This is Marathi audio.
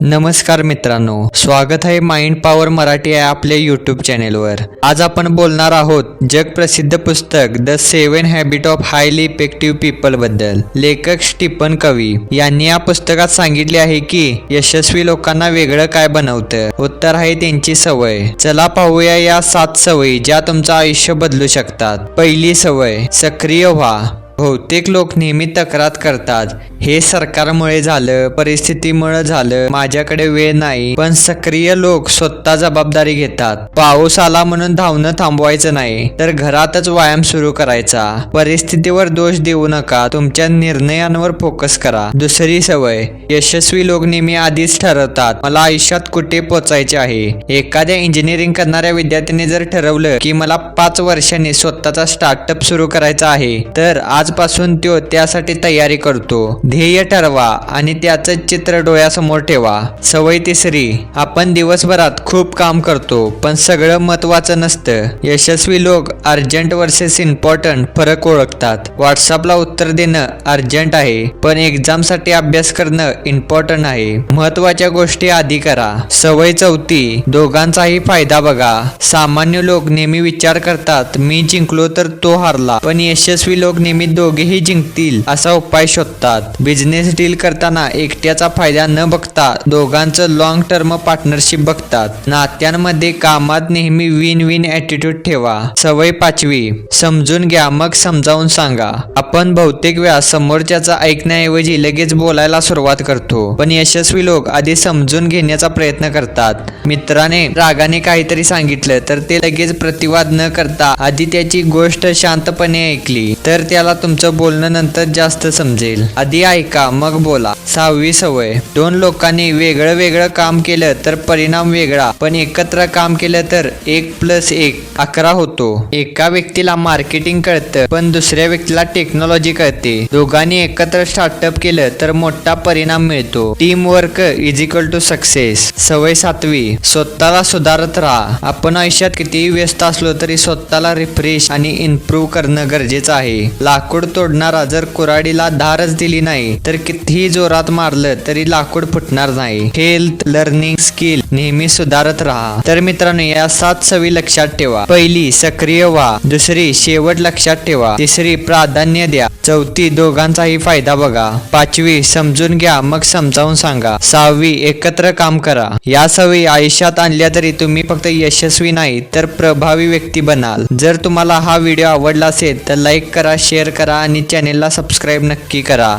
नमस्कार मित्रांनो, स्वागत आहे माइंड पॉवर मराठी या आपल्या यूट्यूब चॅनेलवर। आज आपण बोलणार आहोत जगप्रसिद्ध पुस्तक the 7 habit of highly effective people बद्दल। लेखक स्टीफन कवी यांनी या पुस्तकात सांगितले आहे की यशस्वी लोकांना वेगळं काय बनवतं। उत्तर आहे त्यांची सवय। चला पाहूया या 7 सवयी ज्या तुमचं आयुष्य बदलू शकतात। पहिली सवय, सक्रिय व्हा। बहुतेक लोक नेहमी तक्रार करतात, हे सरकारमुळे झालं, परिस्थितीमुळे झालं, माझ्याकडे वेळ नाही। पण सक्रिय लोक स्वतः जबाबदारी घेतात। पाऊस आला म्हणून धावणं थांबवायचं नाही, तर घरातच व्यायाम सुरू करायचा। परिस्थितीवर दोष देऊ नका, तुमच्या निर्णयांवर फोकस करा। दुसरी सवय, यशस्वी लोक नेहमी आधीच ठरवतात, मला आयुष्यात कुठे पोचायचे आहे। एखाद्या इंजिनिअरिंग करणाऱ्या विद्यार्थ्याने जर ठरवलं की मला 5 वर्षांनी स्वतःचा स्टार्टअप सुरू करायचा आहे, तर आजपासून तो त्यासाठी तयारी करतो। ध्येय ठरवा आणि त्याचं चित्र डोळ्यासमोर ठेवा। सवय तिसरी, आपण दिवसभरात खूप काम करतो पण सगळं महत्त्वाचं नसतं। यशस्वी लोक अर्जंट वर्सेस इम्पॉर्टंट फरक ओळखतात। व्हॉट्सअपला उत्तर देणं अर्जंट आहे, पण एक्झामसाठी अभ्यास करणं इम्पॉर्टंट आहे। महत्त्वाच्या गोष्टी आधी करा। सवय चौथी, दोघांचाही फायदा बघा। सामान्य लोक नेहमी विचार करतात, मी जिंकलो तर तो हारला, पण यशस्वी लोक नेहमी दोघेही जिंकतील असा उपाय शोधतात। बिझनेस डील करताना एकट्याचा फायदा न बघता दोघांचं लॉंग टर्म पार्टनरशिप बघतात। नात्यांमध्ये कामात नेहमी विन विन ॲटिट्यूड ठेवा। सवय पाचवी, समजून घ्या मग समजावून सांगा। आपण बहुतेक वेळा समोरच्याचा ऐकण्याऐवजी लगेच बोलायला सुरुवात करतो, पण यशस्वी लोक आधी समजून घेण्याचा प्रयत्न करतात। मित्राने रागाने काहीतरी सांगितलं तर ते लगेच प्रतिवाद न करता आधी त्याची गोष्ट शांतपणे ऐकली, तर त्याला तुमचं बोलणं नंतर जास्त समजेल। आधी ऐका मग बोला। सहावी सवय, 2 लोकांनी वेगळं वेगळं काम केलं तर परिणाम वेगळा, पण एकत्र काम केलं तर 1+1 11 होतो। एका व्यक्तीला मार्केटिंग कळतं पण दुसऱ्या व्यक्तीला टेक्नॉलॉजी कळते। दोघांनी एकत्र स्टार्टअप केलं तर मोठा परिणाम मिळतो। Team work is equal to success. सवय सातवी, स्वतःला सुधारत राहा। आपण आयुष्यात कितीही व्यस्त असलो तरी स्वतःला रिफ्रेश आणि इम्प्रूव्ह करणं गरजेचं आहे। लाकूड तोडणारा जर कुऱ्हाडीला धारच दिली नाही तर कितीही जोरात मारलं तरी लाकूड फुटणार नाही। हेल्थ, लर्निंग, स्किल नेहमी सुधारत राहा। तर मित्रांनो, या 7 सवयी लक्षात ठेवा। पहिली, सक्रिय व्हा। दुसरी, शेवट लक्षात ठेवा। तिसरी, प्राधान्य द्या। चौथी, दोघांचाही फायदा बघा। पाचवी, समजून घ्या मग समजावून सांगा। 6वी, एकत्र काम करा। या सवयी आयुष्यात आणल्या तरी तुम्ही फक्त यशस्वी नाही तर प्रभावी व्यक्ती बनाल। जर तुम्हाला हा व्हिडिओ आवडला असेल तर लाईक करा, शेअर करा आणि चॅनेलला सबस्क्राईब नक्की करा।